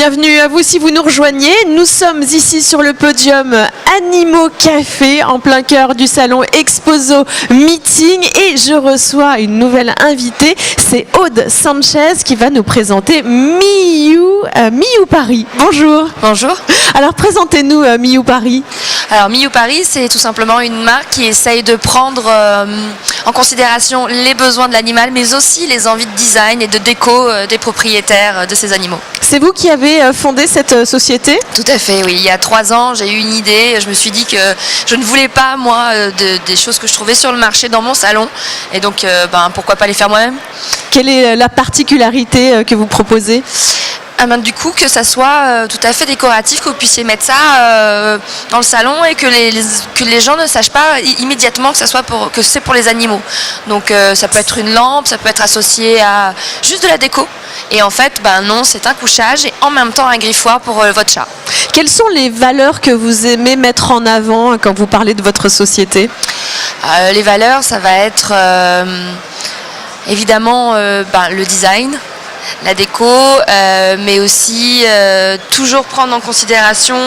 Bienvenue à vous si vous nous rejoignez. Nous sommes ici sur le podium Animaux Café en plein cœur du salon Exposo Meeting et je reçois une nouvelle invitée, c'est Aude Sanchez qui va nous présenter Miu Paris. Bonjour. Bonjour. Alors présentez-nous Miu Paris. Alors Miu Paris, c'est tout simplement une marque qui essaye de prendre en considération les besoins de l'animal, mais aussi les envies de design et de déco des propriétaires de ces animaux. C'est vous qui avez fondé cette société ? Tout à fait, oui. Il y a 3 ans, j'ai eu une idée. Je me suis dit que je ne voulais pas, moi, des choses que je trouvais sur le marché dans mon salon. Et donc, pourquoi pas les faire moi-même ? Quelle est la particularité que vous proposez ? Du coup, que ça soit tout à fait décoratif, que vous puissiez mettre ça dans le salon et que les gens ne sachent pas immédiatement que c'est pour les animaux. Donc ça peut être une lampe, ça peut être associé à juste de la déco. Et en fait, non, c'est un couchage et en même temps un griffoir pour votre chat. Quelles sont les valeurs que vous aimez mettre en avant quand vous parlez de votre société ? Les valeurs, ça va être évidemment le design, la déco, mais aussi toujours prendre en considération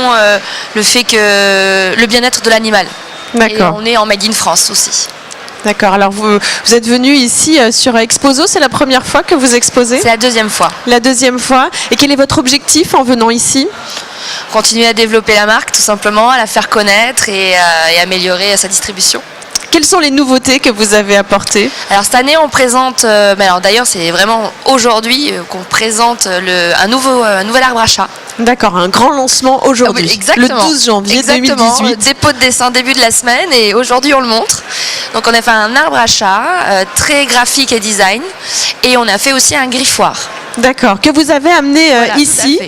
le fait que le bien-être de l'animal. D'accord. Et on est en Made in France aussi. D'accord. Alors vous êtes venu ici sur Exposo, c'est la première fois que vous exposez ? C'est la 2e fois. La 2e fois. Et quel est votre objectif en venant ici ? Continuer à développer la marque tout simplement, à la faire connaître et améliorer sa distribution. Quelles sont les nouveautés que vous avez apportées ? Alors cette année on présente, d'ailleurs c'est vraiment aujourd'hui qu'on présente un nouvel arbre à chat. D'accord, un grand lancement aujourd'hui, oui, exactement. Le 12 janvier exactement. 2018. Dépôt de dessin début de la semaine et aujourd'hui on le montre. Donc on a fait un arbre à chat très graphique et design et on a fait aussi un griffoir. D'accord, que vous avez amené ici.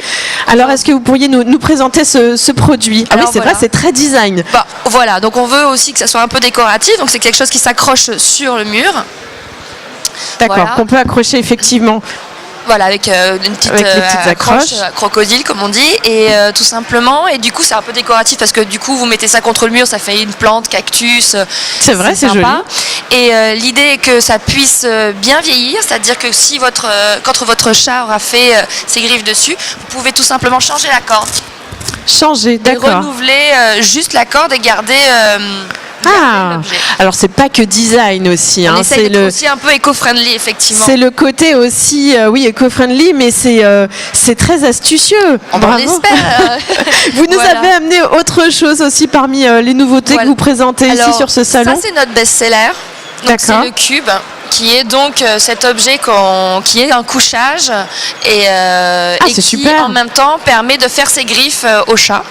Alors est-ce que vous pourriez nous présenter ce produit ? Ah oui, c'est vrai, c'est très design. Voilà, donc on veut aussi que ça soit un peu décoratif, donc c'est quelque chose qui s'accroche sur le mur. D'accord, voilà. Qu'on peut accrocher effectivement. Voilà, avec une petite accroche crocodile comme on dit, et tout simplement, et du coup c'est un peu décoratif parce que du coup vous mettez ça contre le mur, ça fait une plante, cactus. C'est vrai, c'est joli. Et l'idée est que ça puisse bien vieillir, c'est-à-dire que si quand votre chat aura fait ses griffes dessus, vous pouvez tout simplement changer la corde. Changer, d'accord. Et renouveler juste la corde et garder... alors c'est pas que design aussi. On essaie d'être aussi un peu éco-friendly, effectivement. C'est le côté aussi, éco-friendly, mais c'est très astucieux. On l'espère. Vous nous avez amené autre chose aussi parmi les nouveautés que vous présentez ici sur ce salon. Ça c'est notre best-seller. Donc c'est le cube, qui est donc cet objet qui est un couchage et qui super. En même temps permet de faire ses griffes au chat.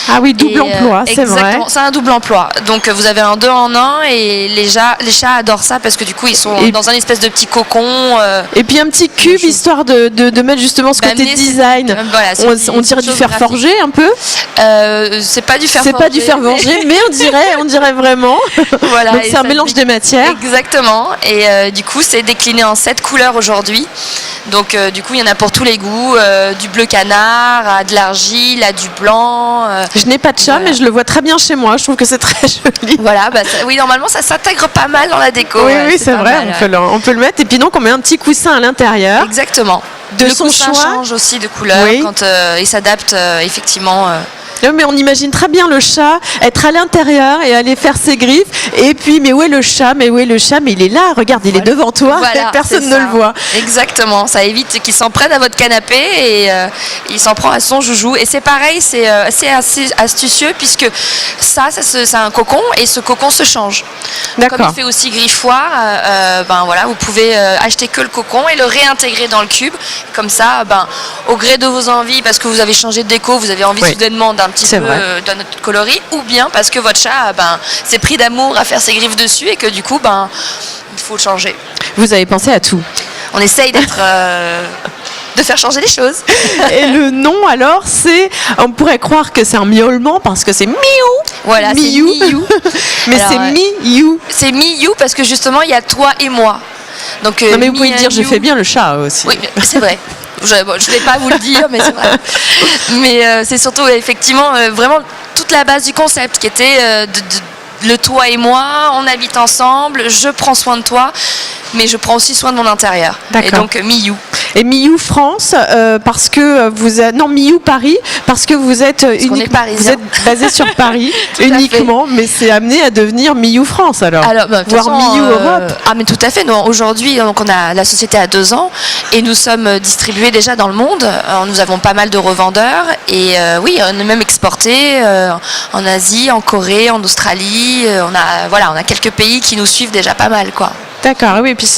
Ah oui, double emploi, c'est vrai. Exactement, c'est un double emploi. Donc vous avez un 2 en 1 et les chats adorent ça parce que du coup ils sont dans un espèce de petit cocon. Et puis un petit cube histoire de mettre justement ce côté design. Voilà, on dirait du fer forgé un peu. C'est pas du fer forgé. C'est pas du fer forgé, mais on dirait vraiment. Voilà. Donc c'est un mélange des matières. Exactement. Et du coup c'est décliné en 7 couleurs aujourd'hui. Donc du coup il y en a pour tous les goûts, du bleu canard, à de l'argile, à du blanc. Je n'ai pas de chat, mais je le vois très bien chez moi. Je trouve que c'est très joli. Voilà, oui, normalement ça s'intègre pas mal dans la déco. Oui, c'est vrai, on peut le mettre. Et puis donc on met un petit coussin à l'intérieur. Exactement. De son coussin choix. Change aussi de couleur quand il s'adapte effectivement. Mais on imagine très bien le chat être à l'intérieur et aller faire ses griffes. Et puis, mais où est le chat ? Mais il est là. Regarde, il est devant toi. Voilà, personne ne le voit. Exactement. Ça évite qu'il s'en prenne à votre canapé et il s'en prend à son joujou. Et c'est pareil, c'est assez astucieux puisque c'est un cocon et ce cocon se change. D'accord. Comme il fait aussi griffoir, vous pouvez acheter que le cocon et le réintégrer dans le cube. Comme ça, au gré de vos envies, parce que vous avez changé de déco, vous avez envie soudainement d'un petit peu d'un autre coloris, ou bien parce que votre chat s'est pris d'amour à faire ses griffes dessus et que du coup il faut le changer. Vous avez pensé à tout. On essaye de faire changer les choses. Et le nom alors on pourrait croire que c'est un miaulement parce que c'est miou. Voilà, c'est Miu. Mais alors, c'est Miu. C'est Miu parce que justement il y a toi et moi. Donc non mais vous pouvez dire je fais bien le chat aussi. Oui, c'est vrai. Je ne vais pas vous le dire, mais c'est vrai. Mais c'est surtout effectivement vraiment toute la base du concept qui était le toi et moi, on habite ensemble, je prends soin de toi, mais je prends aussi soin de mon intérieur. D'accord. Et donc Miu. Et Miu France, parce que vous êtes... Non, Miu Paris, parce que vous êtes, qu'on est parisien. vous êtes basé sur Paris Tout à uniquement, mais c'est amené à devenir Miu France alors. Alors, de toute voire façon, Miu Europe. Ah mais tout à fait. Aujourd'hui, donc la société a 2 ans et nous sommes distribués déjà dans le monde. Nous avons pas mal de revendeurs et oui, on est même exporté en Asie, en Corée, en Australie. On a quelques pays qui nous suivent déjà pas mal, quoi. D'accord, oui, puis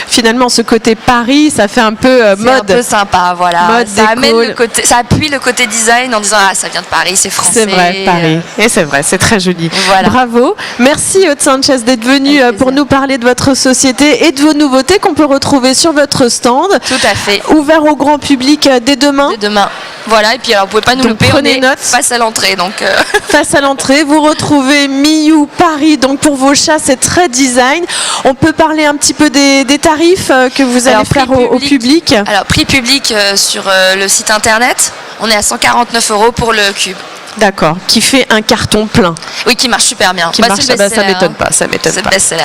finalement ce côté Paris, ça fait un peu C'est mode. un peu sympa, voilà. Mode, Ça amène déco. ça appuie le côté design en disant ça vient de Paris, c'est français. C'est vrai, Paris. Et c'est vrai, c'est très joli. Voilà. Bravo. Merci Aude Sanchez d'être venue Avec pour plaisir. nous parler de votre société et de vos nouveautés qu'on peut retrouver sur votre stand. Tout à fait. Ouvert au grand public dès demain. Dès demain. Voilà, et puis alors vous pouvez pas nous Donc, louper, on prenez est note. face à l'entrée. Donc Face à l'entrée, vous retrouvez Miu Paris. Donc pour vos chats, c'est très design. On peut parler un petit peu des tarifs que vous allez Alors, faire prix au public. Alors, prix public sur le site internet, on est à 149 € pour le cube. D'accord, qui fait un carton plein. Oui, qui marche super bien. Qui Bah, marche, c'est le ça best-seller, m'étonne hein. pas, ça m'étonne C'est le pas. best-seller.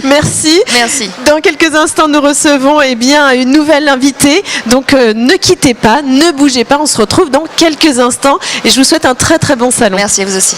Merci. Merci. Dans quelques instants, nous recevons bien, une nouvelle invitée. Donc ne quittez pas, ne bougez pas. On se retrouve dans quelques instants. Et je vous souhaite un très très bon salon. Merci à vous aussi.